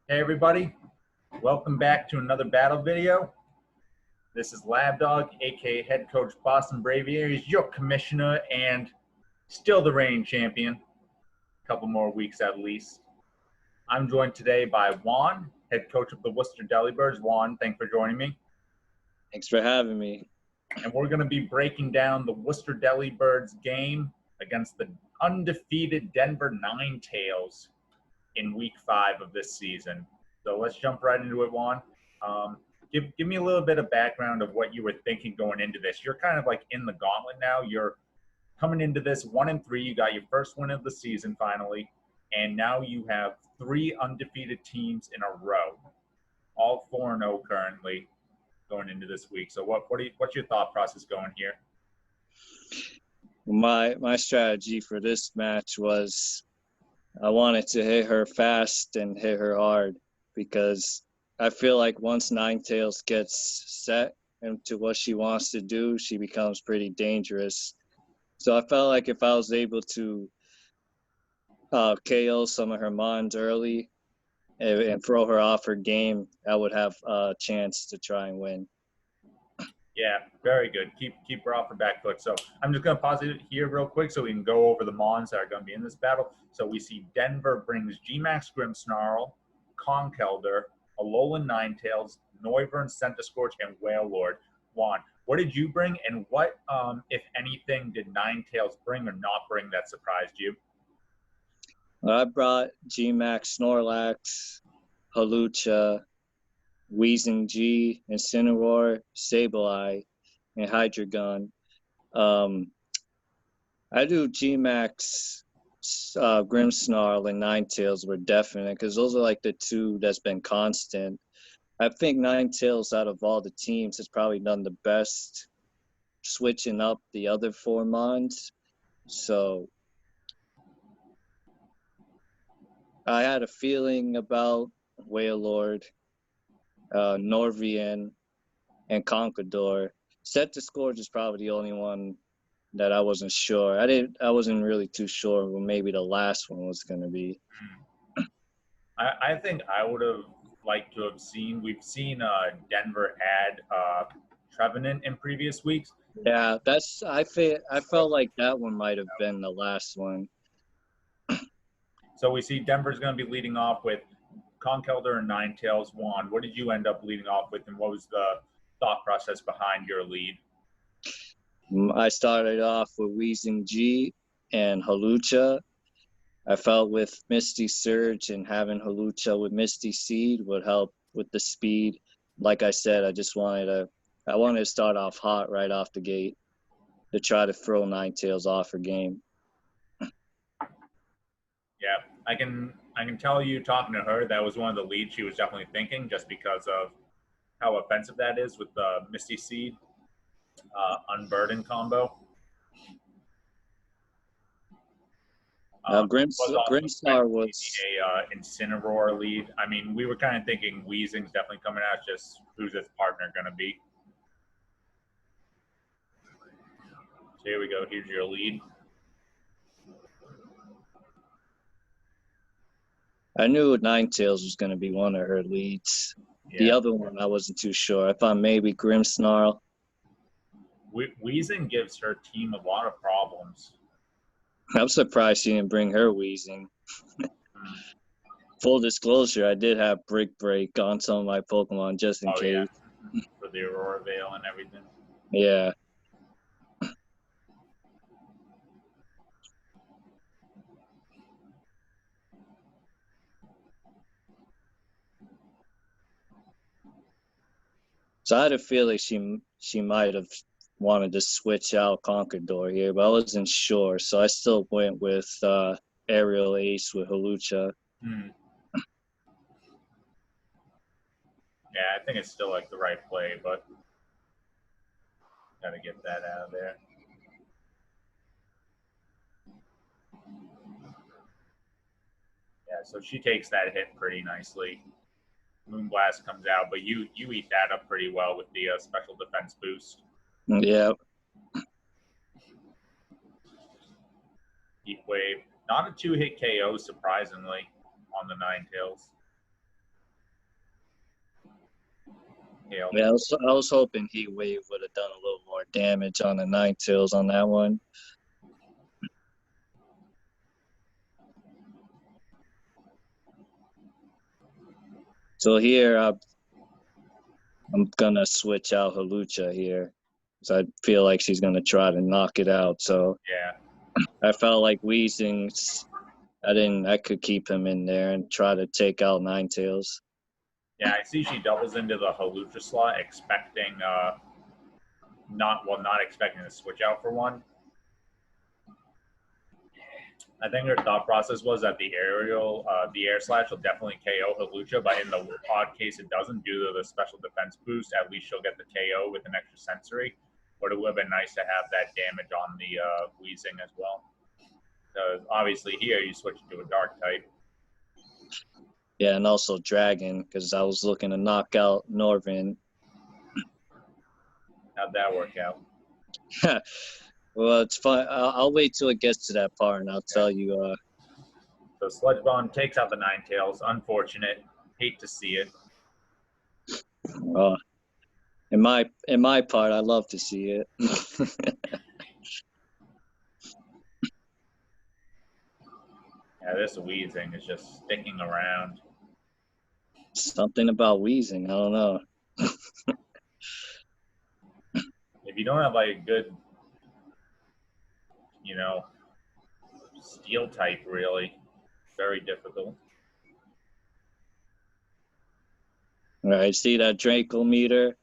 Hey everybody, welcome back to another battle video. This is Labdog, aka Head Coach Boston Braviaries, your commissioner and still the reigning champion. A couple more weeks at least. I'm joined today by Juan, head coach of the Worcester Delibirds. Juan, thanks for joining me. Thanks for having me. And we're going to be breaking down the Worcester Delibirds game against the undefeated Denver Ninetales in week 5 of this season. So let's jump right into it, Juan. Give me a little bit of background of what you were thinking going into this. You're kind of like in the gauntlet now. You're coming into this 1-3. You got your first win of the season finally, and now you have 3 undefeated teams in a row, all 4-0 currently going into this week. So what's your thought process going here? My strategy for this match was I wanted to hit her fast and hit her hard because I feel like once Ninetales gets set into what she wants to do, she becomes pretty dangerous. So I felt like if I was able to KO some of her mons early and throw her off her game, I would have a chance to try and win. Yeah, very good. Keep her off her back foot. So I'm just going to pause it here real quick so we can go over the mons that are going to be in this battle. So we see Denver brings G-Max Grimmsnarl, Conkelder, Alolan Ninetales, Noivern, Centiskorch, and Whale Lord. Juan, what did you bring, and what, if anything, did Ninetales bring or not bring that surprised you? I brought G-Max Snorlax, Halucha, Weezing G, Incineroar, Sableye, and Hydreigon. I do G-Max, Grimmsnarl, and Ninetales were definite because those are like the two that's been constant. I think Ninetales out of all the teams has probably done the best switching up the other 4 mons. So I had a feeling about Wailord, Norvian, and Conquador. Centiskorch is probably the only one that I wasn't sure. I wasn't really too sure what maybe the last one was going to be. I think I would have liked to have seen. We've seen Denver add Trevenant in previous weeks. Yeah, I felt like that one might have been the last one. So we see Denver's going to be leading off with Conkelder and Ninetales. Juan, what did you end up leading off with, and what was the thought process behind your lead? I started off with Weezing G and Halucha. I felt with Misty Surge and having Halucha with Misty Seed would help with the speed. Like I said, I wanted to start off hot right off the gate to try to throw Ninetales off her game. Yeah, I can tell you talking to her that was one of the leads she was definitely thinking, just because of how offensive that is with the Misty Seed Unburden combo. Grimmsnarl was a Incineroar lead. I mean, we were kind of thinking Weezing's definitely coming out. Just who's his partner going to be? So here we go. Here's your lead. I knew Ninetales was going to be one of her leads. Yeah. The other one, I wasn't too sure. I thought maybe Grimmsnarl. Weezing gives her team a lot of problems. I'm surprised she didn't bring her Weezing. Full disclosure, I did have Brick Break on some of my Pokemon just in case. Yeah. For the Aurora Veil and everything. Yeah. So I had a feeling she might have wanted to switch out Conqueror here, but I wasn't sure. So I still went with Aerial Ace with Halucha. Yeah, I think it's still like the right play, but gotta get that out of there. Yeah, so she takes that hit pretty nicely. Moonblast comes out, but you eat that up pretty well with the special defense boost. Yeah. Heat Wave. Not a 2-hit KO, surprisingly, on the Ninetales. Hail. Yeah, I was hoping Heat Wave would have done a little more damage on the Ninetales on that one. So here, I'm gonna switch out Halucha here, because I feel like she's gonna try to knock it out. So Yeah. I felt like Weezing, I could keep him in there and try to take out Ninetales. Yeah, I see she doubles into the Halucha slot, expecting not expecting to switch out for one. I think her thought process was that the air slash will definitely KO Halucha, but in the odd case it doesn't, due to the special defense boost, at least she'll get the KO with an extra sensory. But it would have been nice to have that damage on the Weezing as well. Because obviously here you switch to a dark type. Yeah, and also Dragon, because I was looking to knock out Norvin. How'd that work out? Well, it's fine. I'll wait till it gets to that part, and I'll tell you. So Sludge Bomb takes out the Ninetales. Unfortunate. Hate to see it. In my part, I love to see it. Yeah, this Weezing is just sticking around. Something about Weezing, I don't know. If you don't have like a good, steel type, really, very difficult. All right, see that Draco meter?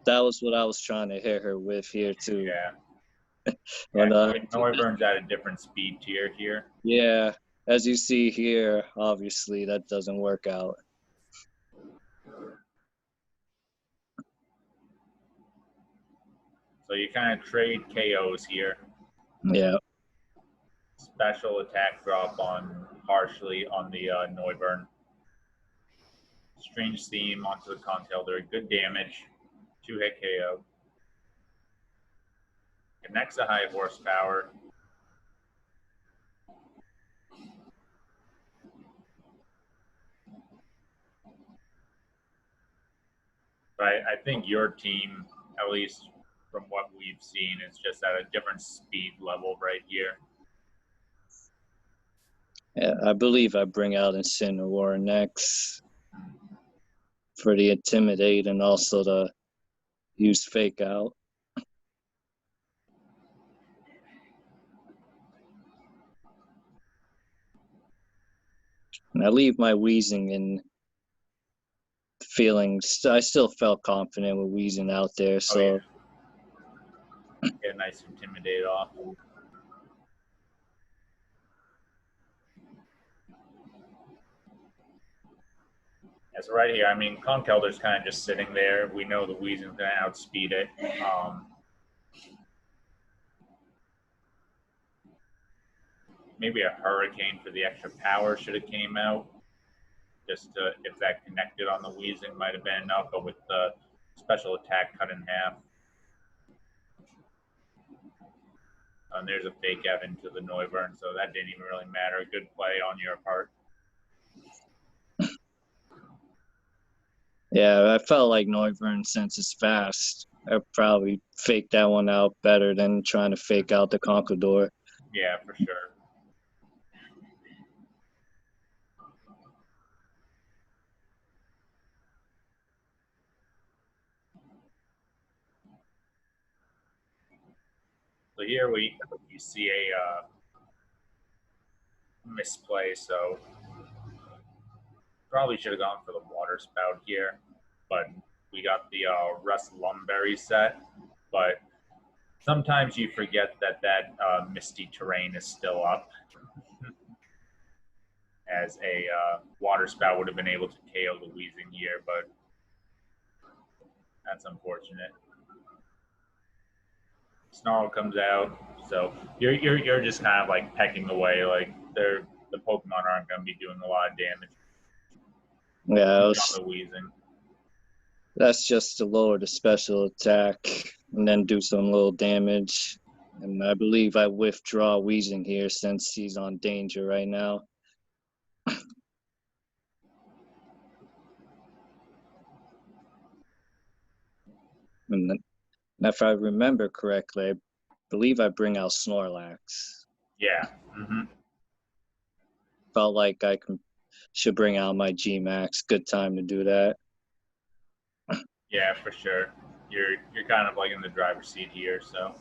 That was what I was trying to hit her with here too. Yeah. But, Noivern's at a different speed tier here. Yeah, as you see here, obviously that doesn't work out. So you kind of trade KOs here. Yeah. Special attack drop on harshly on the Noivern. Strange theme onto the Contailder. Good damage. 2-hit KO. Connects a high horsepower. But I think your team, at least from what we've seen, is just at a different speed level right here. Yeah, I believe I bring out Incineroar next for the Intimidate and also to use Fake Out. And I leave my Weezing in feeling, I still felt confident with Weezing out there, so. Oh, yeah. Get a nice Intimidate off. Yeah, so right here, I mean, Conkeldur's kind of just sitting there. We know the Weezing's going to outspeed it. Maybe a Hurricane for the extra power should have came out. Just to, if that connected on the Weezing might have been enough, but with the special attack cut in half. And there's a fake out into the Noivern, so that didn't even really matter. Good play on your part. Yeah, I felt like Noivern, since it's fast, I probably faked that one out better than trying to fake out the Conqueror. Yeah, for sure. So here you see a misplay, so probably should have gone for the water spout here, but we got the Russ Lumberry set, but sometimes you forget that misty terrain is still up, as a water spout would have been able to KO the Weezing here, but that's unfortunate. Snarl comes out, so you're just kind of like pecking away, like the Pokemon aren't going to be doing a lot of damage. Yeah, the Weezing. That's just to lower the special attack and then do some little damage. And I believe I withdraw Weezing here since he's on danger right now. And then, if I remember correctly, I believe I bring out Snorlax. Yeah. Mm-hmm. Felt like should bring out my G-Max. Good time to do that. Yeah, for sure. You're kind of like in the driver's seat here, so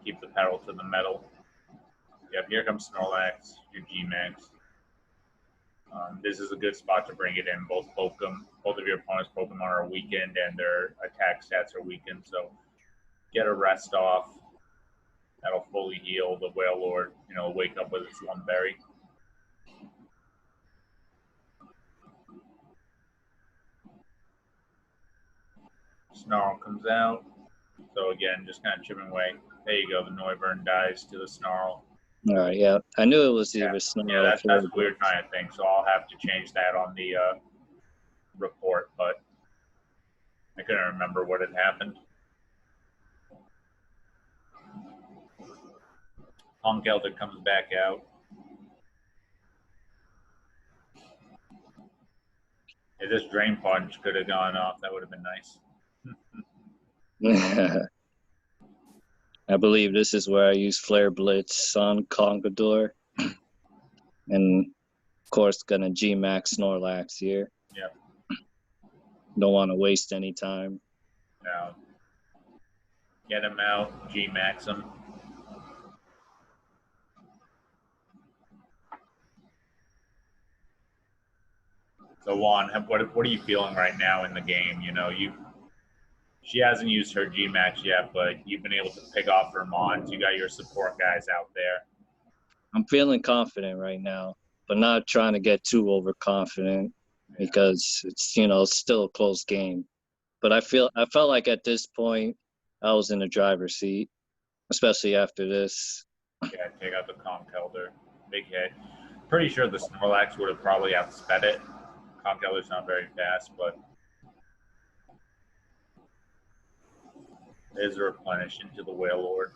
keep the pedal to the metal. Yep, here comes Snorlax, your G-Max. This is a good spot to bring it in. Both of your opponents' Pokemon are weakened and their attack stats are weakened, so get a rest off. That'll fully heal the Wailord, wake up with its one berry. Snarl comes out. So again, just kind of chipping away. There you go. The Noivern dies to the Snarl. All right, yeah. I knew it was either Snarl. Yeah, that's what we were trying to think. So I'll have to change that on the report, but I couldn't remember what had happened. Conkeldurr comes back out. If this Drain Punch could have gone off, that would have been nice. I believe this is where I use Flare Blitz on Conkeldurr. And, of course, gonna G-Max Snorlax here. Yep. Don't want to waste any time. No. Get him out, G-Max him. So Juan, what are you feeling right now in the game? She hasn't used her G-Max yet, but you've been able to pick off her mons. You got your support guys out there. I'm feeling confident right now, but not trying to get too overconfident because it's still a close game. But I felt like at this point I was in the driver's seat, especially after this. Yeah, take out the Conkeldurr. Big hit. Pretty sure the Snorlax would have probably outsped it. Conkeldurr's not very fast, but there's a replenish into the Wailord.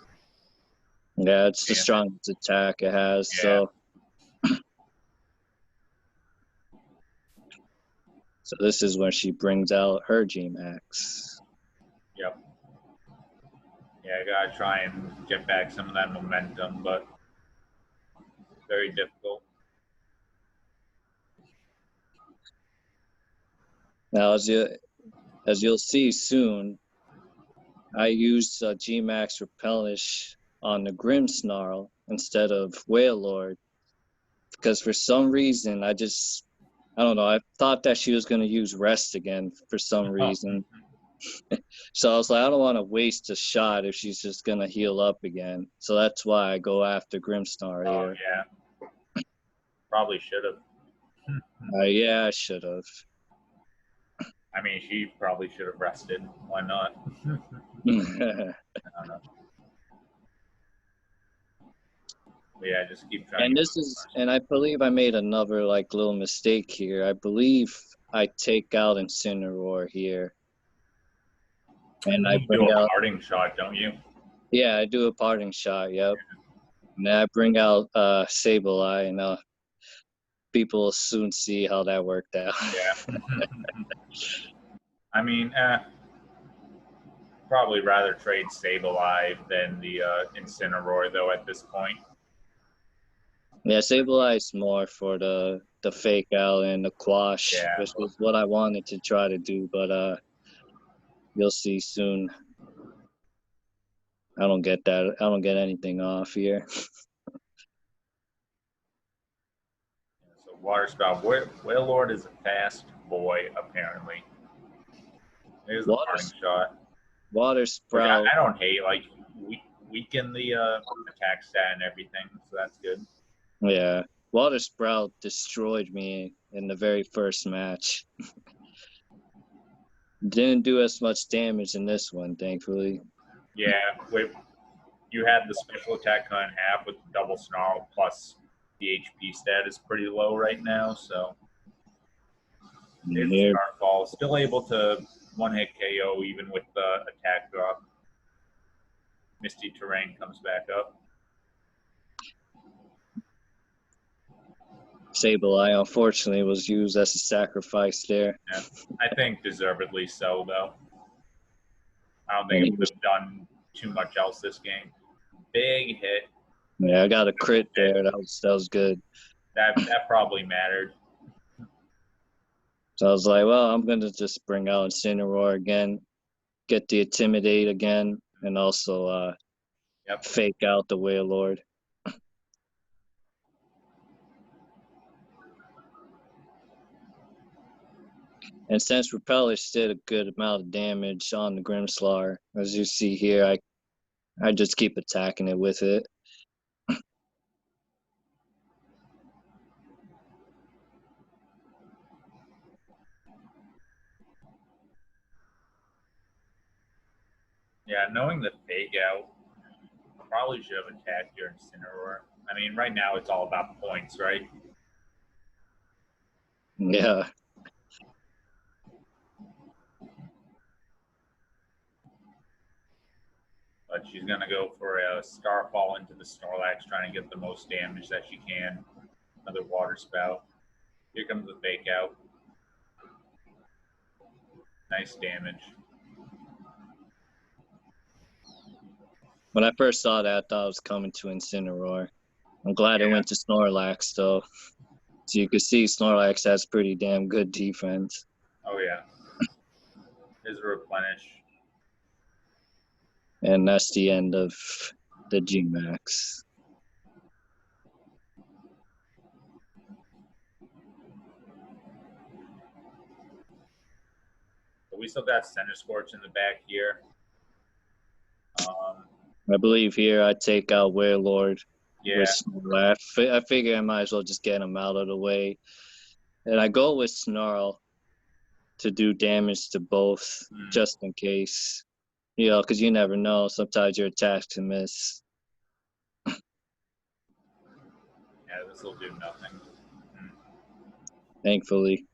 Yeah, it's the strongest attack it has, so this is when she brings out her G-Max. Yep. Yeah, I gotta try and get back some of that momentum, but very difficult. Now, as you'll see soon, I used G-Max Replenish on the Grimmsnarl instead of Wailord because for some reason I don't know, I thought that she was going to use Rest again for some reason. So I was like, I don't want to waste a shot if she's just going to heal up again. So that's why I go after Grimmsnarl here. Oh, yeah. Probably should have. Yeah, I should have. I mean, she probably should have rested. Why not? I don't know. But yeah, just keep trying. And I believe I made another little mistake here. I believe I take out Incineroar here. And I bring out a parting shot, don't you? Yeah, I do a parting shot, yep. And then I bring out Sableye, and people will soon see how that worked out. Yeah. I mean, probably rather trade Sableye than the Incineroar, though, at this point. Yeah, Sableye's more for the fake out and the quash, which was what I wanted to try to do, but you'll see soon. I don't get that. I don't get anything off here. So Water Spout, Wailord is a fast boy, apparently. There's the parting shot. Water Sprout. I don't hate, weaken the attack stat and everything, so that's good. Yeah. Water Sprout destroyed me in the very first match. Didn't do as much damage in this one, thankfully. Yeah, you had the special attack cut in half with double Snarl, plus the HP stat is pretty low right now, so it's Starfall. Still able to one-hit KO even with the attack drop. Misty Terrain comes back up. Sableye, unfortunately, was used as a sacrifice there. Yeah, I think deservedly so, though. I don't think it would have done too much else this game. Big hit. Yeah, I got a crit there. That was good. That probably mattered. So I was like, well, I'm gonna just bring out Incineroar again, get the Intimidate again, and also fake out the Wailord. And since Repellish did a good amount of damage on the Grimmslar, as you see here, I just keep attacking it with it. Yeah, knowing the fake out, probably should have attacked your Incineroar. I mean, right now it's all about points, right? Yeah. But she's going to go for a Starfall into the Snorlax, trying to get the most damage that she can. Another Water Spout. Here comes the fake out. Nice damage. When I first saw that, I thought it was coming to Incineroar. I'm glad it went to Snorlax, though. So you can see Snorlax has pretty damn good defense. Oh, yeah. Here's a replenish. And that's the end of the G-Max. But we still got Center Scorch in the back here. I believe here I take out Wailord. Yeah. With Snorlax. I figure I might as well just get him out of the way. And I go with Snarl to do damage to both, just in case. You know, because you never know. Sometimes your attacks can miss. Yeah, this will do nothing. Thankfully.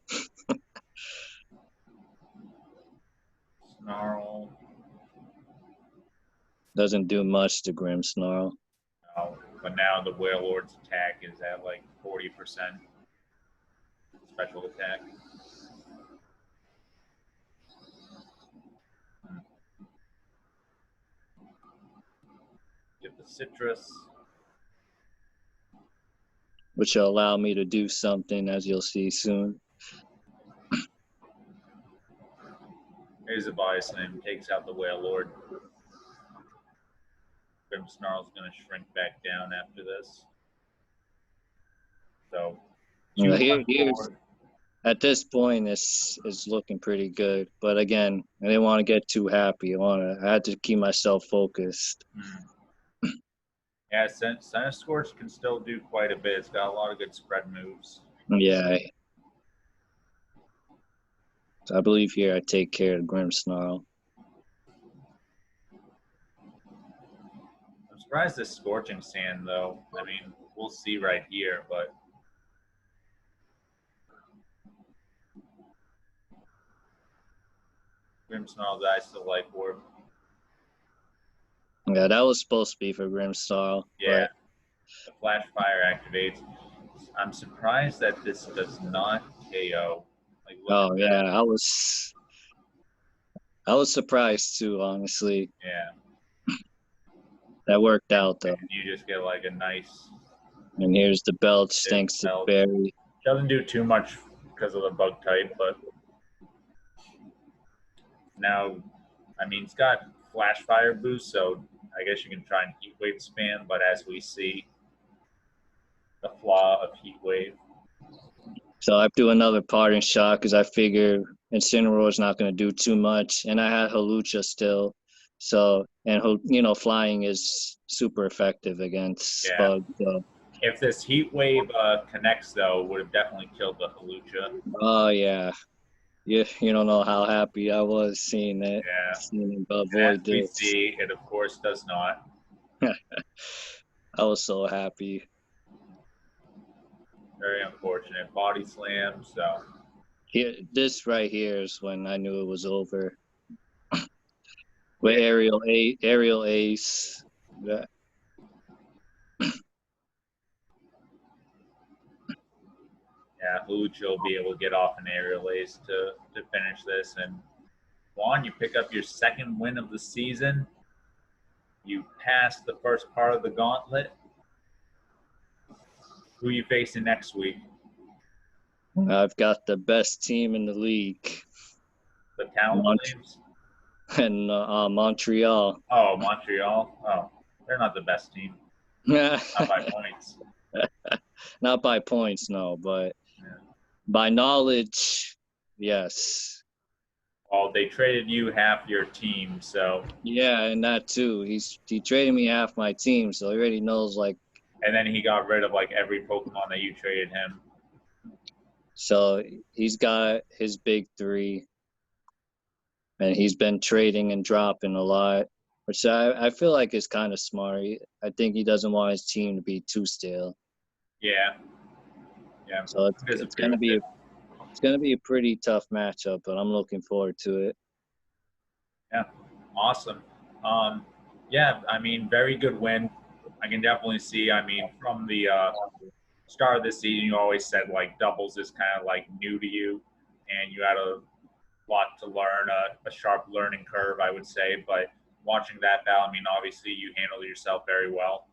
Snarl. Doesn't do much to Grimmsnarl. No, but now the Wailord's attack is at like 40% special attack. Get the Citrus. Which will allow me to do something, as you'll see soon. Here's a Bison, takes out the Wailord. Grimmsnarl's going to shrink back down after this. So, at this point, it's looking pretty good. But again, I didn't want to get too happy. I had to keep myself focused. Yeah, Center Scorch can still do quite a bit. It's got a lot of good spread moves. Yeah. So I believe here I take care of Grimmsnarl. I'm surprised this Scorching Sand, though. I mean, we'll see right here, but Grimmsnarl dies to Life Orb. Yeah, that was supposed to be for Grimmsnarl. Yeah, the Flash Fire activates. I'm surprised that this does not KO. Like, oh yeah, I was surprised too, honestly. Yeah. That worked out though. And you just get like a nice. And here's the Belch, thanks to Barry. Doesn't do too much because of the bug type, but now, I mean, it's got Flash Fire boost, so I guess you can try and Heat Wave spam, but as we see, the flaw of Heat Wave. So I do another parting shot because I figure Incineroar is not going to do too much, and I had Hawlucha still. So, and you know, flying is super effective against bugs. So. If this Heat Wave connects, though, would have definitely killed the Hawlucha. Oh yeah. You don't know how happy I was seeing it. Yeah. Seeing him avoid this. We see, it of course does not. I was so happy. Very unfortunate. Body slam, so. Here, this right here is when I knew it was over. With aerial ace. Yeah. Yeah, Hawlucha will be able to get off an aerial ace to finish this, and Juan, you pick up your second win of the season. You passed the first part of the gauntlet. Who are you facing next week? I've got the best team in the league. The Town Flames? And Montreal. Oh, Montreal? Oh, they're not the best team. Not by points. Not by points, no, but by knowledge, yes. Well, they traded you half your team, so. Yeah, and that too. He traded me half my team, so he already knows, like. And then he got rid of, like, every Pokemon that you traded him. So he's got his big three, and he's been trading and dropping a lot, which I feel like is kind of smart. I think he doesn't want his team to be too stale. Yeah. Yeah. So it's gonna be a pretty tough matchup, but I'm looking forward to it. Yeah. Awesome. Yeah, I mean, very good win. I can definitely see, I mean, from the start of this season, you always said, like, doubles is kind of, like, new to you, and you had a lot to learn, a sharp learning curve, I would say. But watching that battle, I mean, obviously you handled yourself very well.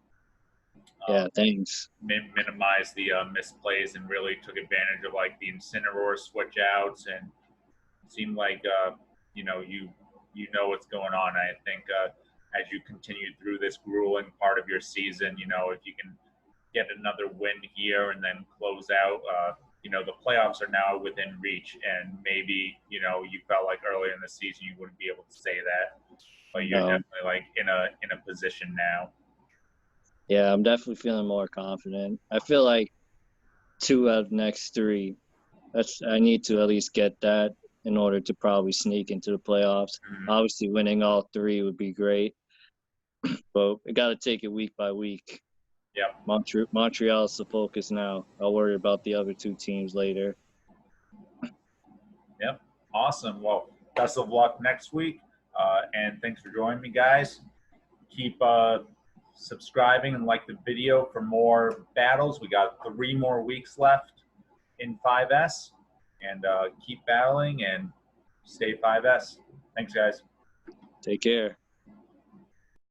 Yeah, thanks. Minimized the misplays and really took advantage of, like, the Incineroar switch outs, and seemed like, you know what's going on. I think as you continue through this grueling part of your season, if you can get another win here and then close out, the playoffs are now within reach, and maybe, you felt like earlier in the season you wouldn't be able to say that, but you're definitely, like, in a position now. Yeah, I'm definitely feeling more confident. I feel like 2 out of the next 3. I need to at least get that in order to probably sneak into the playoffs. Mm-hmm. Obviously, winning all 3 would be great, but we got to take it week by week. Yeah. Montreal's the focus now. I'll worry about the other 2 teams later. Yep. Awesome. Well, best of luck next week, and thanks for joining me, guys. Keep subscribing and like the video for more battles. We got 3 more weeks left in 5S, and keep battling and stay 5S. Thanks, guys. Take care.